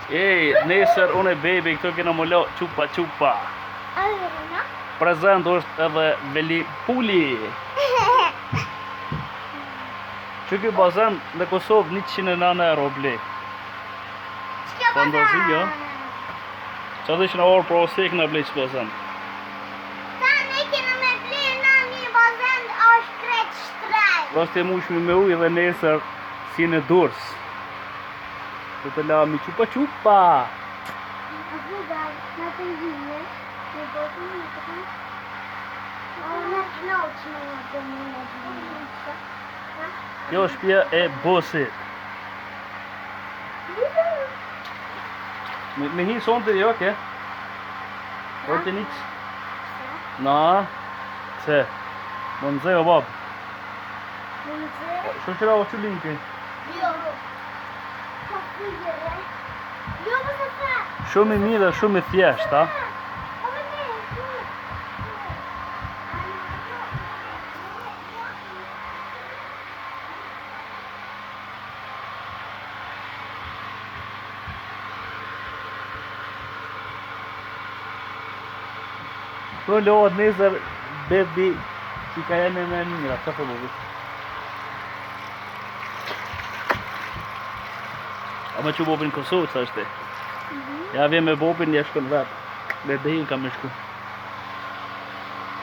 Ej, nesër unë e bebi këto kena më lo qupa qupa. Prezent është edhe Veli Puli. Që ky bazen në Kosovë 109 euro ble. Fantazi, jo? Qa dhe që në orë për osek në ble që bazen? Ta ne kena me ble në një bazen është krejt shtrejt. Rast e mushmi me ujë dhe nesër si në durs. Të të la mi qupa qupa. A buga, në të njënë, në botë në të kanë. Në të noqë në të njënë. Kjo është shtëpia e bosit. Me hi sonte jo ke? Orte niks. Na. Se. Më nëzhe o bab. Më nëzhe? Što qëra o që linke? Jo. Jo, më të fa. Shumë i mirë dhe shumë i thjesht, ha? Pro lohet nesër bebi që ka jene me njëra, që për bobi? A me që bobin Kosovë, sa është? Ja vje me bobin, ja shkon vetë. Me behin ka me shku.